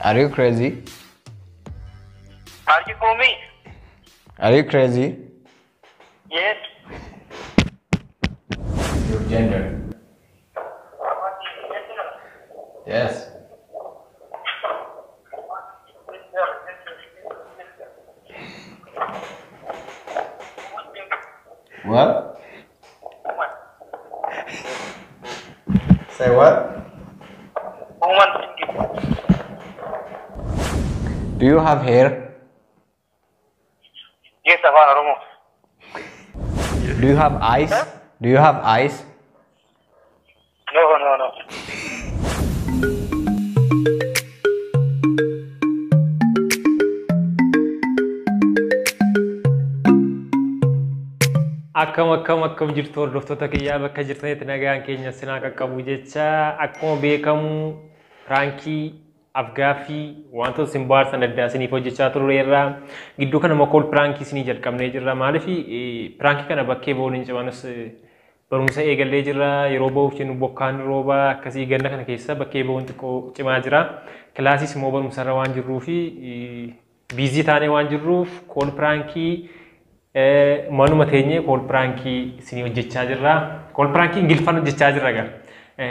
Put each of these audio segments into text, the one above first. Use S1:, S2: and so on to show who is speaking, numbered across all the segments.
S1: Are you crazy?
S2: Are you for me?
S1: Are you crazy?
S2: Yes.
S1: Your gender. Yes. What? Say what?
S2: Woman.
S1: Do you have hair?
S2: Yes, Afaan Oromoo.
S1: Do you have eyes? Do you have eyes?
S2: No.
S3: Akkam jirtu hordoftoota kiyyaa bakka jirtanitti nagaan keenya sinaa qaqqabu jecha akkuma beekamu piraankii afgaaffii wantoota isin bohaartan addaa isiniif hojjechaa turreerra gidduu kana makool piraankii isinii jalqabnee jirra maaliif piraankii kana bakkee boon hin cimanus barumsa eegallee jirra yeroo ba'uuf jennu bokkaan rooba akkasii ganna kana keessa bakkee boon xiqqoo cimaa jira kilaasiis immoo barumsarra waan jirruu fi biizii taanee waan jirruuf kool piraankii manuma teenyee kool piraankii isinii hojjechaa jirra. Kool piraankii ingiliffaan hojjechaa jirra gar.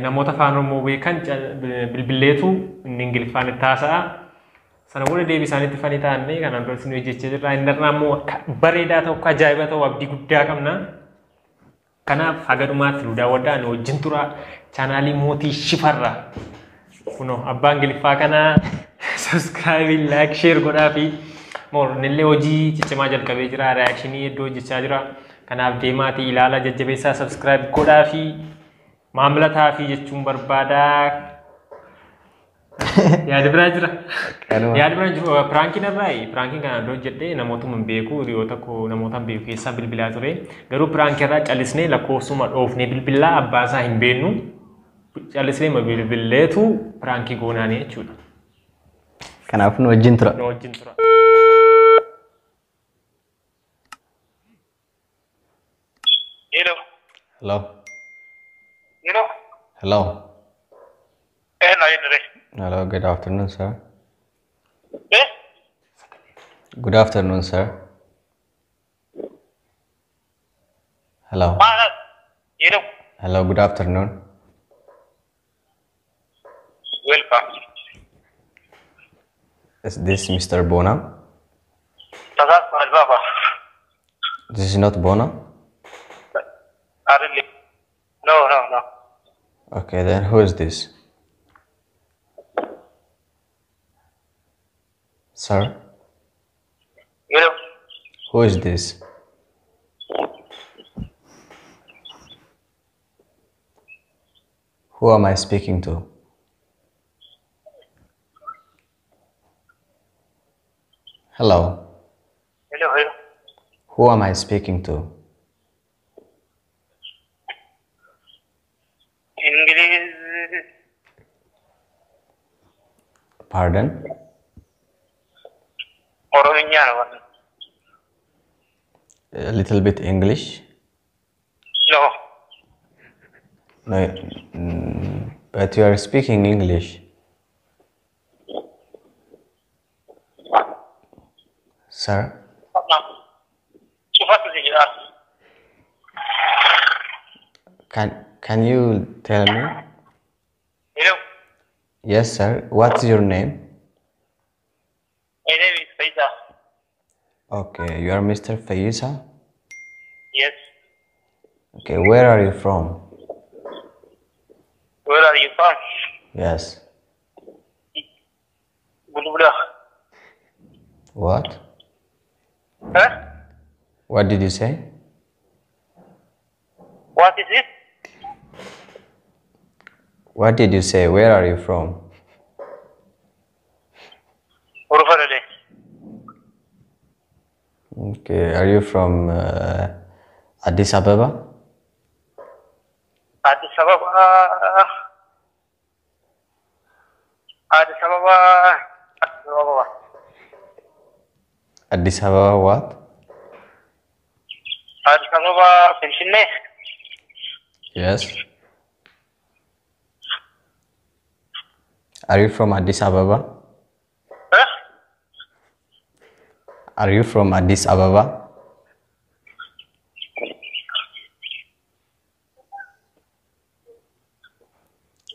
S3: Namoota afaan Oromoo beekan bilbilleetu inni ingiliffaan itti haasa'a. Sana booda deebii isaaniitti fanii taa'anii kanaan dura isinii hojjechaa jirra. Inni irraa immoo bareedaa ta'u akka ajaa'iba ta'u abdii guddaa qabna. Kanaaf haga dhumaatti nu daawwadhaa nu wajjin tura chaanaalii mootii shifarra. Kunoo abbaa ingiliffaa kanaa subscribe, like, share godhaa fi nillee hojii ciccimaa jalqabee jira reakshinii iddoo hojjechaa jira kanaaf deemaatii ilaala jajjabeessaa subscribe godhaa fi maamlataa fi jechuun barbaada yaada biraa jira piraankiin irraa piraankiin kana iddoo hojjedhee namootuma hin beeku hiriyoota koo namoota hin beeku keessaa bilbilaa ture garuu piraankii irraa callisnee lakkoofsuma dhoofnee bilbilaa abbaasaa hin beennu callisnee bilbilleetu piraankii goonaanii jechuudha.
S1: Kanaaf nu wajjin tura.
S2: Hello.
S1: Hello.
S2: Hello.
S1: Hello, good afternoon, sir.
S2: Eh?
S1: Good afternoon, sir. Hello.
S2: Hello.
S1: Hello, good afternoon.
S2: Welcome.
S1: Is this Mr. Bona?
S2: That's my Baba.
S1: This is not Bona?
S2: Really? No.
S1: Okay, then who is this? Sir?
S2: Hello.
S1: Who is this? Who am I speaking to? Hello?
S2: Hello.
S1: Who am I speaking to?
S2: English.
S1: Pardon?
S2: Oromic.
S1: A little bit English?
S2: No.
S1: No, but you are speaking English. Sir? Can you tell me?
S2: Hello.
S1: Yes, sir. What's your name?
S2: My name is Faisa.
S1: Okay, you are Mr. Faisa?
S2: Yes.
S1: Okay, where are you from?
S2: Where are you from?
S1: Yes.
S2: Bulbula.
S1: What?
S2: Huh?
S1: What did you say?
S2: What is it?
S1: What did you say? Where are you from?
S2: Urfarale.
S1: Okay, are you from Addis Ababa?
S2: Addis Ababa. Addis Ababa. Addis Ababa.
S1: Addis Ababa what?
S2: Addis Ababa, Finfinnee.
S1: Yes. Are you from Addis Ababa? Are you from Addis Ababa?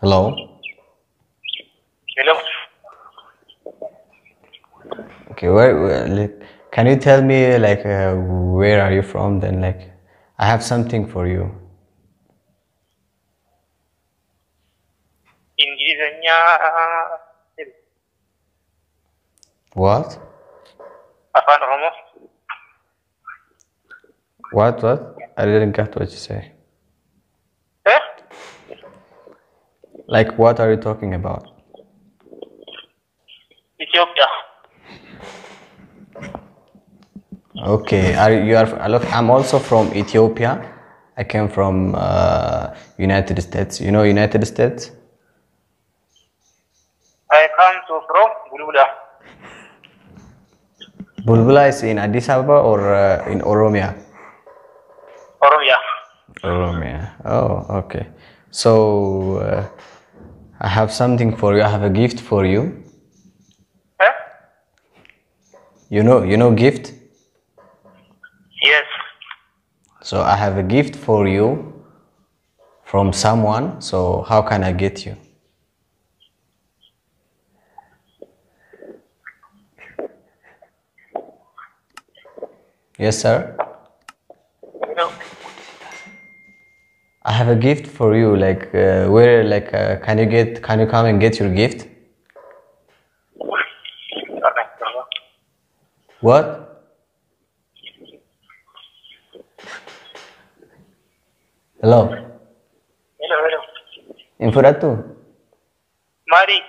S1: Hello?
S2: Hello.
S1: Okay, like, can you tell me like where are you from? Then like, I have something for you.
S2: Ingiliznya
S1: What?
S2: Afaan Oromoo.
S1: What? I didn't get what you say.
S2: Eh?
S1: Like, what are you talking about?
S2: Ethiopia.
S1: Okay, look, I'm also from Ethiopia. I came from United States. You know United States?
S2: I come to from Bulbula.
S1: Bulbula is in Addis Ababa or in Oromia?
S2: Oromia.
S1: Oromia. Oh, okay. So I have something for you. I have a gift for you.
S2: Eh?
S1: You know gift?
S2: Yes.
S1: So I have a gift for you from someone. So how can I get you? Yes, sir.
S2: Hello.
S1: I have a gift for you. Like can you come and get your gift? What? Hello.
S2: Hello.
S1: In Furatu.
S2: Mari.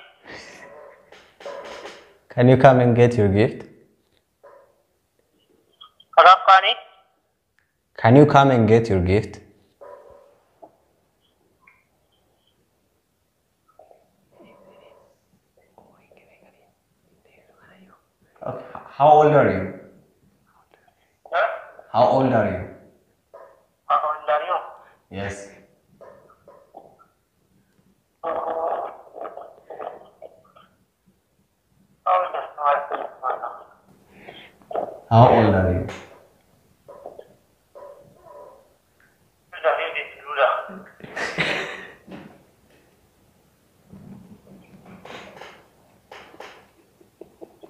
S1: Can you come and get your gift?
S2: Afaan.
S1: Can you come and get your gift? How old are you?
S2: Huh?
S1: How old are you?
S2: Afaan Dario.
S1: Yes. How old are you?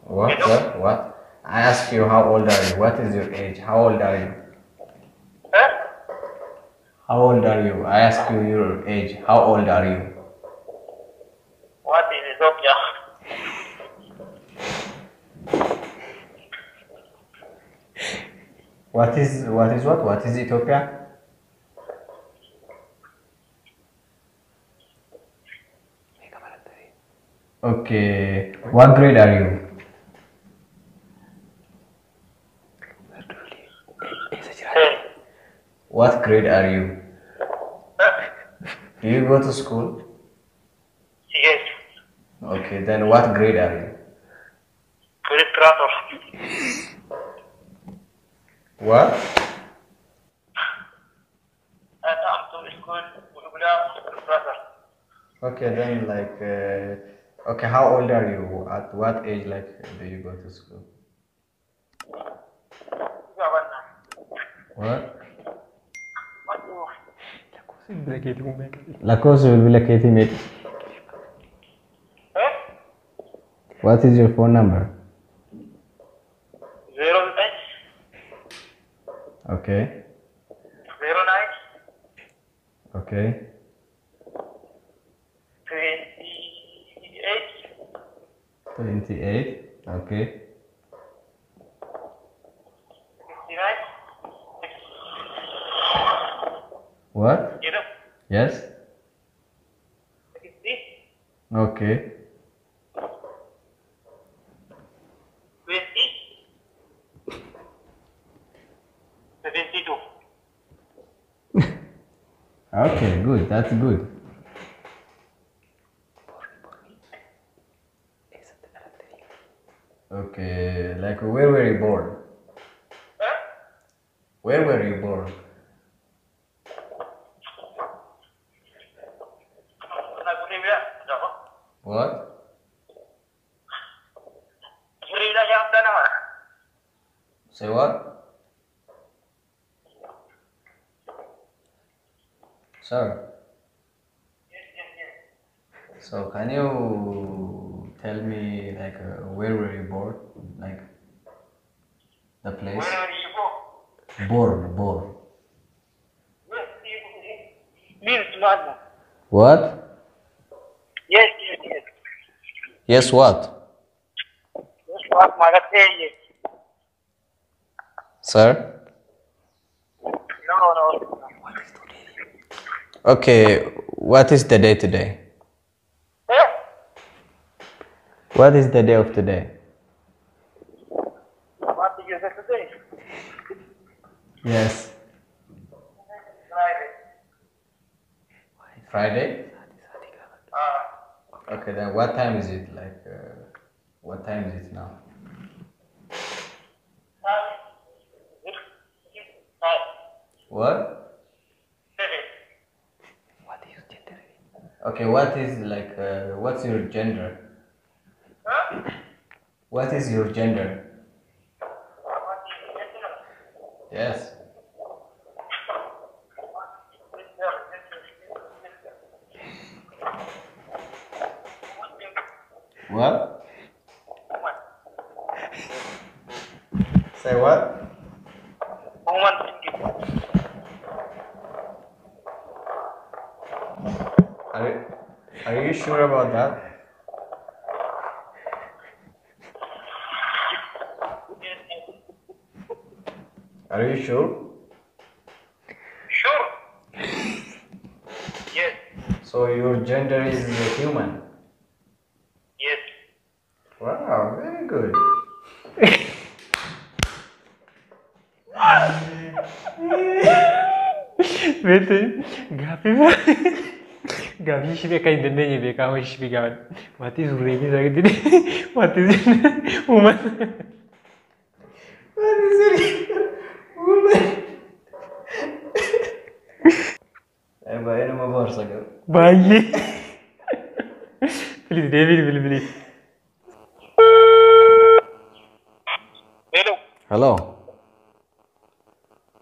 S1: What? What? What? I ask you how old are you? What is your age? How old are you?
S2: Huh?
S1: How old are you? I ask you your age. How old are you?
S2: What is Ethiopia?
S1: What is what? What is Ethiopia? Okay. What grade are you? What grade are you? Do you go to school?
S2: Yes.
S1: Okay, then what grade are you?
S2: Illustrator.
S1: What?
S2: I come to school. Illustrator.
S1: Okay, then okay, how old are you? At what age do you go to school? What? Lakos will be like 80 mate. What is your phone number?
S2: 09.
S1: Okay.
S2: 09.
S1: Okay.
S2: 28.
S1: 28. Okay.
S2: 59.
S1: What?
S2: You know?
S1: Yes.
S2: 60.
S1: Okay.
S2: 20. 72.
S1: Okay, good. That's good. Okay, like where were you born?
S2: Huh?
S1: Where were you born? What? Say what? Sir. So can you tell me like where were you born? Like the place?
S2: Where you go?
S1: Born.
S2: Yes, means madness.
S1: What?
S2: Yes.
S1: Yes, what?
S2: Yes, what Malatya?
S1: Sir?
S2: No.
S1: Okay, what is the day today?
S2: Eh?
S1: What is the day of today?
S2: What did you say today?
S1: Yes.
S2: Friday.
S1: Friday? Okay, then what time is it? Like, what time is it now? What? Okay, what is like, what's your gender?
S2: Huh?
S1: What is your gender? Yes. What? Say what?
S2: Woman.
S1: Are you sure about that? Are you sure?
S2: Sure. Yes.
S1: So your gender is human?
S2: Yes.
S1: Wow, very good.
S3: Betul. Gabi ishee beekaa hin dandeenye beekaa hojii ishee beekaa maatii suurree fi isaa gadi maatii uummata.
S1: Baay'ee nama boorsa garuu.
S3: Baay'ee. Please David.
S2: Hello.
S1: Hello.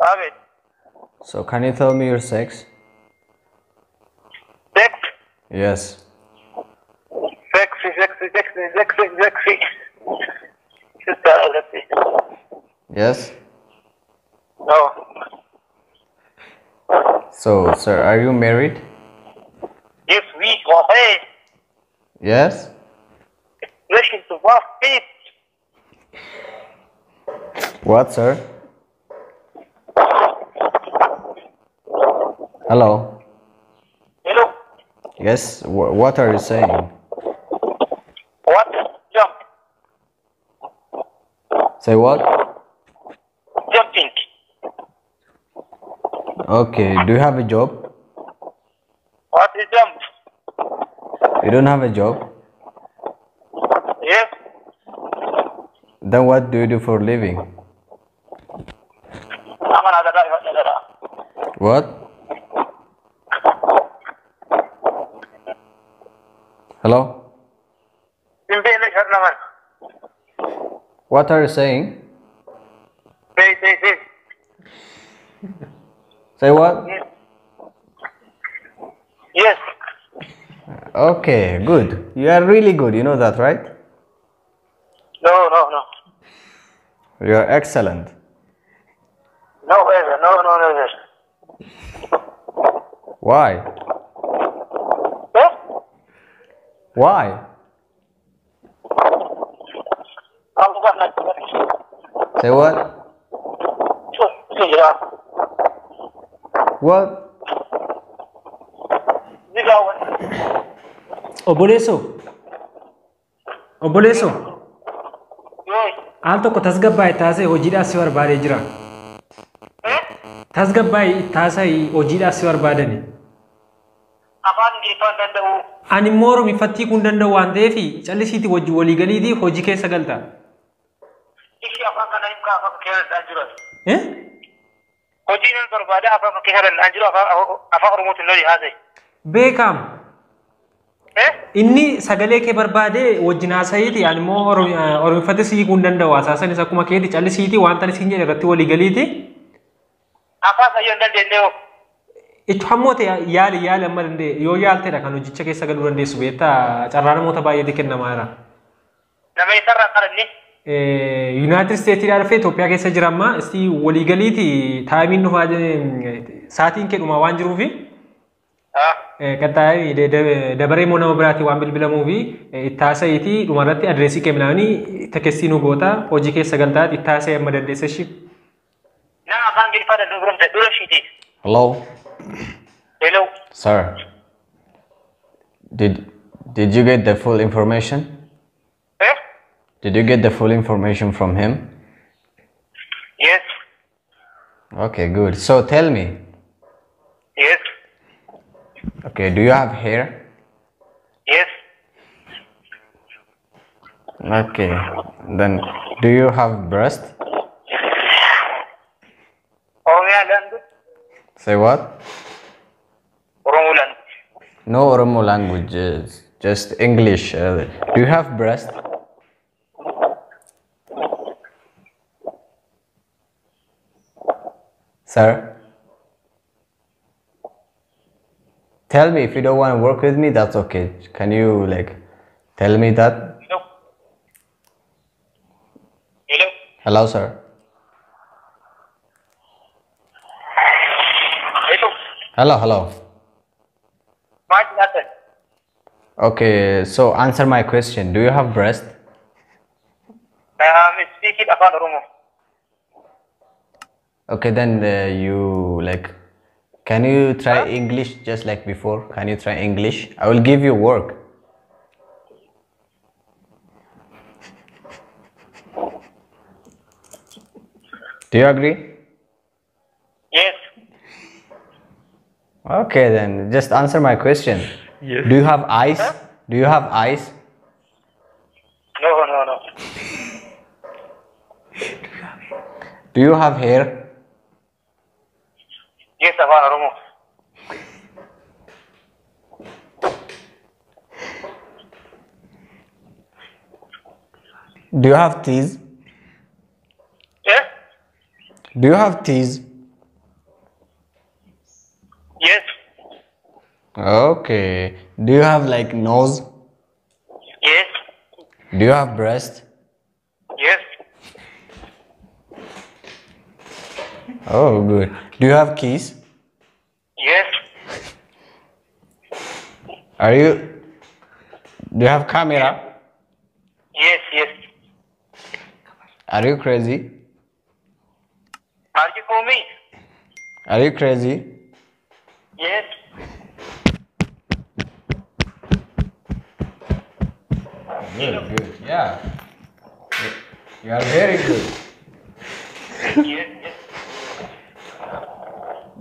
S2: David.
S1: So can you tell me your sex?
S2: Sex.
S1: Yes.
S2: Sexy. Sister, let's see.
S1: Yes.
S2: No.
S1: So, sir, are you married?
S2: This week or hey,
S1: Yes.
S2: listen to what feet.
S1: What, sir? Hello.
S2: Hello.
S1: Yes. What are you saying?
S2: What? Jump.
S1: Say what?
S2: Jumping.
S1: Okay. Do you have a job?
S2: What is jump?
S1: You don't have a job?
S2: Yes.
S1: Then what do you do for a living?
S2: I'm another guy.
S1: What? Hello? What are you saying?
S2: Say.
S1: Say what?
S2: Yes.
S1: Okay, good. You are really good. You know that, right?
S2: No.
S1: You are excellent.
S2: No.
S1: Why?
S2: Eh?
S1: Why?
S2: I'm gonna.
S1: Say what? What?
S3: Obboleessoo. Al tokko tasgabbaa'ee taasee hojiidhaaf si barbaadee jira. Tasgabbaa'ee taasee hojiidhaaf si barbaadani.
S2: Afaan Ingiliffaan danda'u.
S3: Ani immoo Oromiiffattii kun danda'u waan ta'eef callisiitii wajji walii galiitii hojii keessa galta.
S2: Ishi afaan kana hin kaa afaan keessa jiru.
S4: Hojiin barbaada afaan keessa danda'an jiru afaan Oromootiin lolii haasa'e.
S3: Beekam. Inni sagalee kee barbaade wajjin haasa'eeti ani immoo oromifate sii kun danda'u asaasan isa akkuma keeti callisiiti wanta isin jedhe irratti walii galiiti.
S2: Afaan sayyoo dandeenyoo.
S3: Itti hammoota yaali amma dandee yoo yaaltedha kan hojjecha keessa galuu dandeessu beektaa carraa namoota baay'eetti kennamaadha.
S2: Nama isarraa qaranni.
S3: United States dhufee Itoophiyaa keessa jira amma isti walii galiiti taayimiin dhufaa sa'aatiin kee dhumaa waan jiruufi. Qaxxaayii dabaree moo nama biraatii waan bilbilamuu fi itti haasa'eeti dhumarratti adreesii kennaanii tekkestii nu goota hojii keessa galtaati itti haasa'e amma dandeessa shi.
S2: Nama afaan gilfaa dura shiiti.
S1: Hello.
S2: Hello.
S1: Sir. Did you get the full information? Did you get the full information from him?
S2: Yes.
S1: Okay, good. So tell me.
S2: Yes.
S1: Okay, do you have hair?
S2: Yes.
S1: Okay. Then do you have breast?
S2: Oromiyaa language.
S1: Say what?
S2: Oromoo language.
S1: No Oromo language, just English. Do you have breast? Sir? Tell me if you don't want to work with me, that's okay. Can you tell me that?
S2: Hello. Hello.
S1: Hello, sir.
S2: Hello.
S1: Hello.
S2: What happened?
S1: Okay, so answer my question. Do you have breast?
S2: I'm speaking about Oromoo.
S1: Okay, then can you try English just like before? Can you try English? I will give you work. Do you agree?
S2: Yes.
S1: Okay, then just answer my question.
S3: Yes.
S1: Do you have eyes? Do you have eyes?
S2: No.
S1: Do you have hair?
S2: Yes, Afaan Oromoo.
S1: Do you have teeth?
S2: Yes.
S1: Do you have teeth?
S2: Yes.
S1: Okay. Do you have nose?
S2: Yes.
S1: Do you have breast?
S2: Yes.
S1: Oh, good. Do you have keys?
S2: Yes.
S1: Do you have camera?
S2: Yes.
S1: Are you crazy?
S2: Are you for me?
S1: Are you crazy?
S2: Yes.
S1: Good. Yeah. You are very good.
S2: Yes.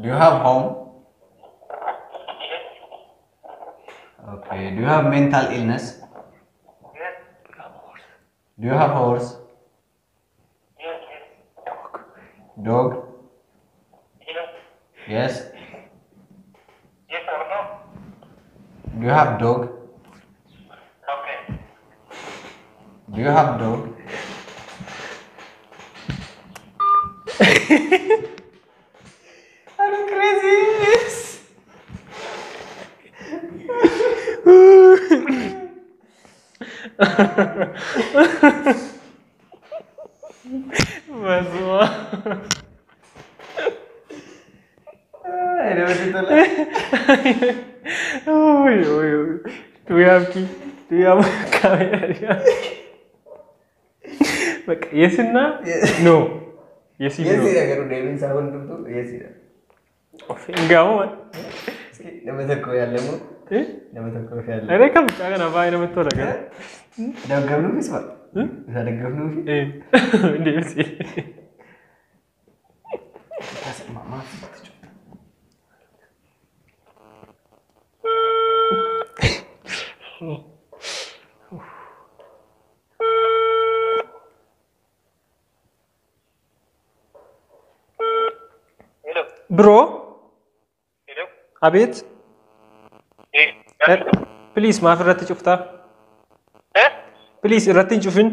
S1: Do you have home?
S2: Yes.
S1: Okay. Do you have mental illness?
S2: Yes.
S1: Do you have horse?
S2: Yes.
S1: Dog?
S2: Hello.
S1: Yes.
S2: Yes or no?
S1: Do you have dog?
S2: Okay.
S1: Do you have dog? Are you crazy? Yes.
S3: Masuk.
S1: Ini betul lah.
S3: Do you have key? Do you have camera? Yes or no? No. Yes or no?
S1: Yes tidak kalau Devin sahun tu yes tidak.
S3: Enggak mau.
S1: Nama tak kau yang lemu. Nama tak kau yang lemu.
S3: Ada kan jangan apa yang betul kan?
S1: Dah gaul ni semua. Dah ada gaul ni.
S3: Dia sih.
S1: Kasih mama.
S2: Hello.
S3: Bro,
S2: Hello.
S3: Abid, Please maaf irratti cuftaa? Please irratti hin cufin.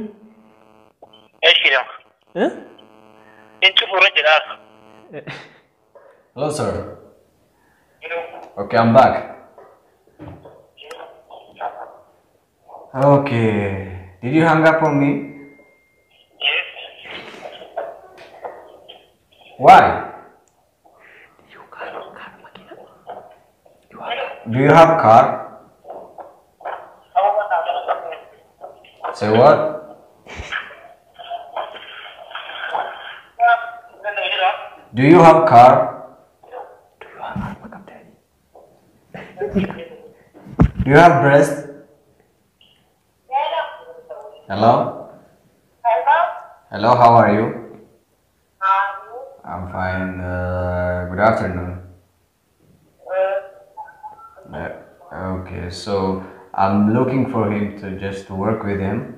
S2: Eshira. Inchu fura jira.
S1: Hello, sir. Okay, I'm back. Okay. Did you hang up on me?
S2: Yes.
S1: Why? Do you have car? Say what? Do you have car? Do you have breast? Hello? Hello, how are you? I'm fine. Good afternoon. Okay, so I'm looking for him to work with him.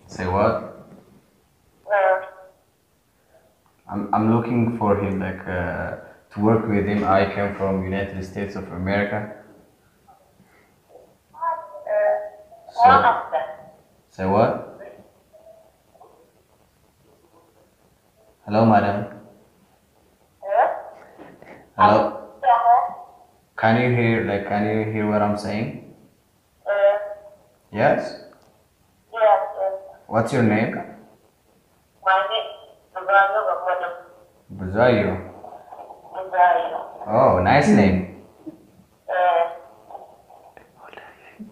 S1: Say what? I'm looking for him to work with him. I came from United States of America. So, say what? Hello, madam. Hello. Can you hear what I'm saying? Yes. What's your name? Buzayo. Oh, nice name.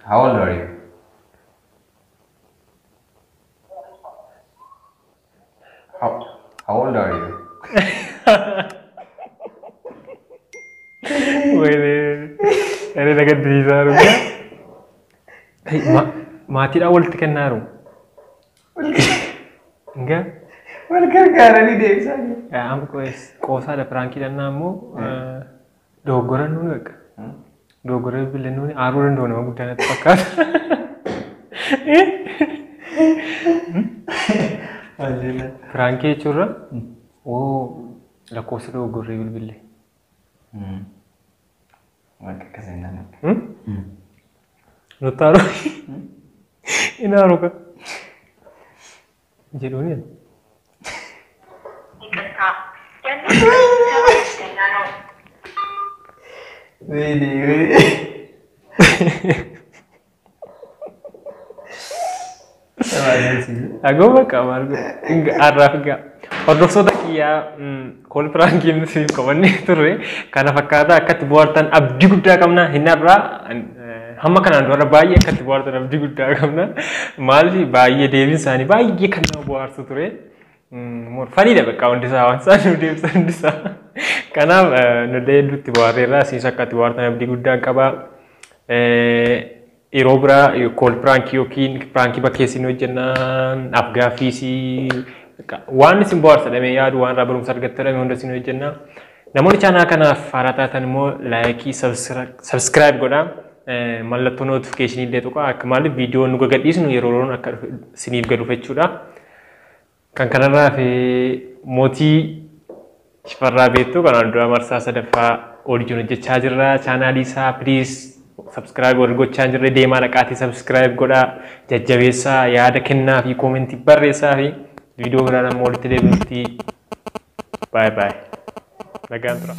S1: How old are you? How old are you?
S3: Ini dekat diri saya. Hey, mati dah awal tekan naru. Enggak?
S1: Gara-gara ni deh saja.
S3: Ya, amko kosa ada piraankii dan namu dogoran nu enggak? Dogoran bilen nu aruran dona bukan itu pakat. Piraankii curra? Oh, la kosa dogoran bilen.
S1: Maka kesenangan.
S3: Notaro. Ini aruka. Jerunya.
S1: Wede.
S3: Aku kamar enggak arah enggak. Hordoftoota kiyyaa kool piraankiin nuti qabanne turre kana fakkaata akkatti bohaartan abdii guddaa qabna hinarraa hamma kanaan dura baay'ee akkatti bohaartan abdii guddaa qabna maaliif baay'ee deebiin isaanii baay'ee kan nama bohaarsu ture faniidha bakka hundi isaa waan isaan nu deebisan hundi isaa kanaaf nu deebiitti bohaarreerraa siis akkatti bohaartan abdii guddaa qaba yeroo biraa kool piraankii yookiin piraankii bakkeessiin hojjennaan afgaaffiisii waan isin bohaarsadhame yaadu waan irraa barumsa argattadhame hunda isin hojjenna namoonni chaanaa kanaaf haaraa taatan immoo laayikii sabskiraayib godhaa mallattoo notifikashinii illee tuqaa akka maaliif viidiyoo nu gadhiisnu yeroo yeroon akka isiniif galuuf jechuudha kan kanarraa fi mootii shifarraa beektu kanaan dura marsaa sadaffaa oolijiin hojjechaa jirra chaanaalii isaa piliis sabskiraayib warri gochaa jirre deemaa dhaqaatii sabskiraayib godhaa jajjabeessaa yaada kennaa fi koomentii barreessaa fi video berada mau di televisi. Bye bye. Nagaan tura.